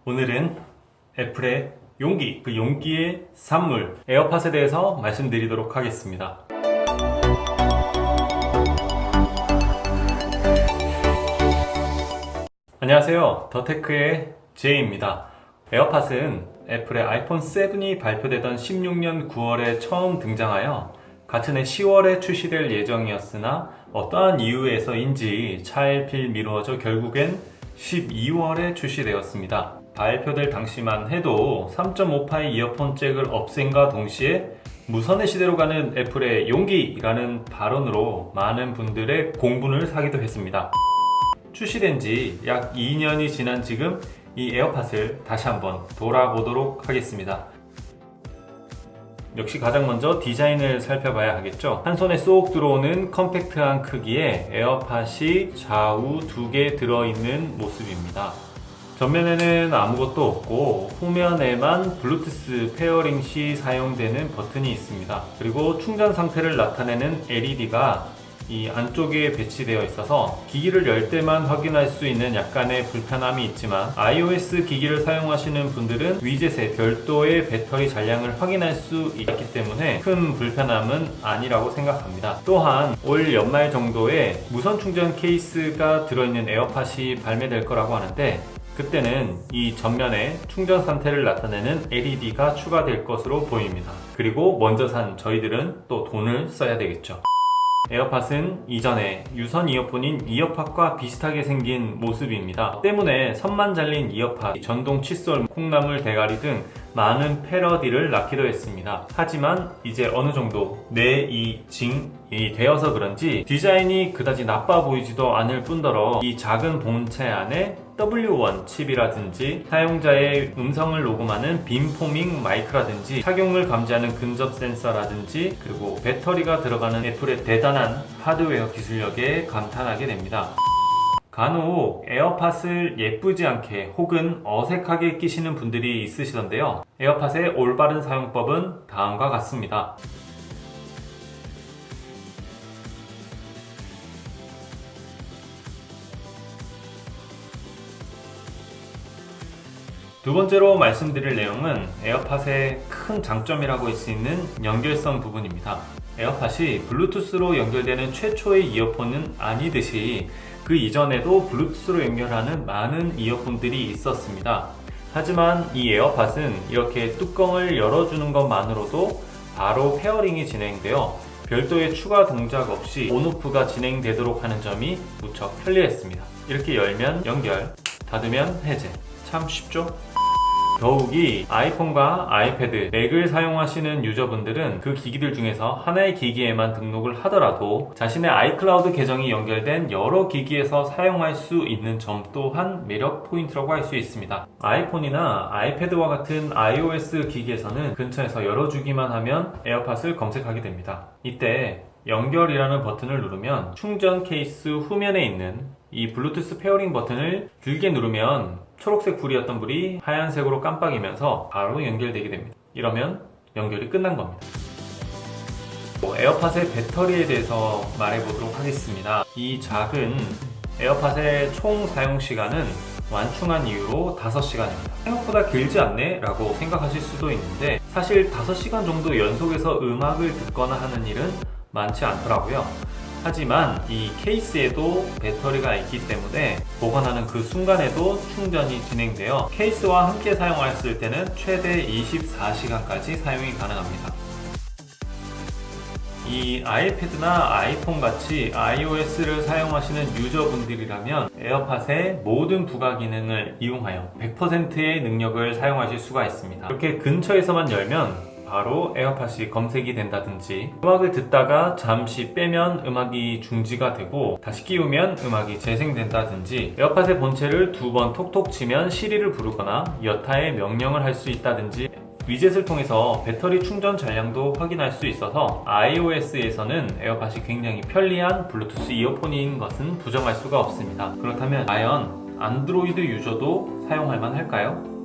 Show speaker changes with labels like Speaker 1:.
Speaker 1: 오늘은 애플의 용기, 그 용기의 산물 에어팟에 대해서 말씀드리도록 하겠습니다. 안녕하세요, 더테크의 제이입니다. 에어팟은 애플의 아이폰 7이 발표되던 16년 9월에 처음 등장하여 같은 해 10월에 출시될 예정이었으나 어떠한 이유에서인지 차일필 미루어져 결국엔 12월에 출시되었습니다. 발표될 당시만 해도 3.5파이 이어폰 잭을 없앤과 동시에 무선의 시대로 가는 애플의 용기라는 발언으로 많은 분들의 공분을 사기도 했습니다. 출시된 지 약 2년이 지난 지금 이 에어팟을 다시 한번 돌아보도록 하겠습니다. 역시 가장 먼저 디자인을 살펴봐야 하겠죠. 한 손에 쏙 들어오는 컴팩트한 크기의 에어팟이 좌우 두 개 들어있는 모습입니다. 전면에는 아무것도 없고 후면에만 블루투스 페어링 시 사용되는 버튼이 있습니다. 그리고 충전 상태를 나타내는 LED가 이 안쪽에 배치되어 있어서 기기를 열 때만 확인할 수 있는 약간의 불편함이 있지만 iOS 기기를 사용하시는 분들은 위젯의 별도의 배터리 잔량을 확인할 수 있기 때문에 큰 불편함은 아니라고 생각합니다. 또한 올 연말 정도에 무선 충전 케이스가 들어있는 에어팟이 발매될 거라고 하는데 그때는 이 전면에 충전 상태를 나타내는 LED가 추가될 것으로 보입니다. 그리고 먼저 산 저희들은 또 돈을 써야 되겠죠. 에어팟은 이전에 유선 이어폰인 이어팟과 비슷하게 생긴 모습입니다. 때문에 선만 잘린 이어팟, 전동 칫솔, 콩나물 대가리 등 많은 패러디를 낳기도 했습니다. 하지만 이제 어느 정도 내이징이 되어서 그런지 디자인이 그다지 나빠 보이지도 않을 뿐더러 이 작은 본체 안에 W1 칩이라든지 사용자의 음성을 녹음하는 빔포밍 마이크라든지 착용을 감지하는 근접 센서라든지 그리고 배터리가 들어가는 애플의 대단한 하드웨어 기술력에 감탄하게 됩니다. 간혹 에어팟을 예쁘지 않게 혹은 어색하게 끼시는 분들이 있으시던데요. 에어팟의 올바른 사용법은 다음과 같습니다. 두 번째로 말씀드릴 내용은 에어팟의 큰 장점이라고 할 수 있는 연결성 부분입니다. 에어팟이 블루투스로 연결되는 최초의 이어폰은 아니듯이 그 이전에도 블루투스로 연결하는 많은 이어폰들이 있었습니다. 하지만 이 에어팟은 이렇게 뚜껑을 열어주는 것만으로도 바로 페어링이 진행되어 별도의 추가 동작 없이 온오프가 진행되도록 하는 점이 무척 편리했습니다. 이렇게 열면 연결, 닫으면 해제. 참 쉽죠? 더욱이 아이폰과 아이패드, 맥을 사용하시는 유저분들은 그 기기들 중에서 하나의 기기에만 등록을 하더라도 자신의 아이클라우드 계정이 연결된 여러 기기에서 사용할 수 있는 점 또한 매력 포인트라고 할 수 있습니다. 아이폰이나 아이패드와 같은 iOS 기기에서는 근처에서 열어주기만 하면 에어팟을 검색하게 됩니다. 이때 연결이라는 버튼을 누르면 충전 케이스 후면에 있는 이 블루투스 페어링 버튼을 길게 누르면 초록색 불이었던 불이 하얀색으로 깜빡이면서 바로 연결되게 됩니다. 이러면 연결이 끝난 겁니다. 에어팟의 배터리에 대해서 말해보도록 하겠습니다. 이 작은 에어팟의 총 사용시간은 완충한 이후로 5시간입니다. 생각보다 길지 않네? 라고 생각하실 수도 있는데 사실 5시간 정도 연속해서 음악을 듣거나 하는 일은 많지 않더라고요. 하지만 이 케이스에도 배터리가 있기 때문에 보관하는 그 순간에도 충전이 진행되어 케이스와 함께 사용했을 때는 최대 24시간까지 사용이 가능합니다. 이 아이패드나 아이폰 같이 iOS를 사용하시는 유저분들이라면 에어팟의 모든 부가 기능을 이용하여 100%의 능력을 사용하실 수가 있습니다. 이렇게 근처에서만 열면 바로 에어팟이 검색이 된다든지 음악을 듣다가 잠시 빼면 음악이 중지가 되고 다시 끼우면 음악이 재생된다든지 에어팟의 본체를 2번 톡톡 치면 시리를 부르거나 여타의 명령을 할 수 있다든지 위젯을 통해서 배터리 충전 잔량도 확인할 수 있어서 iOS에서는 에어팟이 굉장히 편리한 블루투스 이어폰인 것은 부정할 수가 없습니다. 그렇다면 과연 안드로이드 유저도 사용할 만할까요?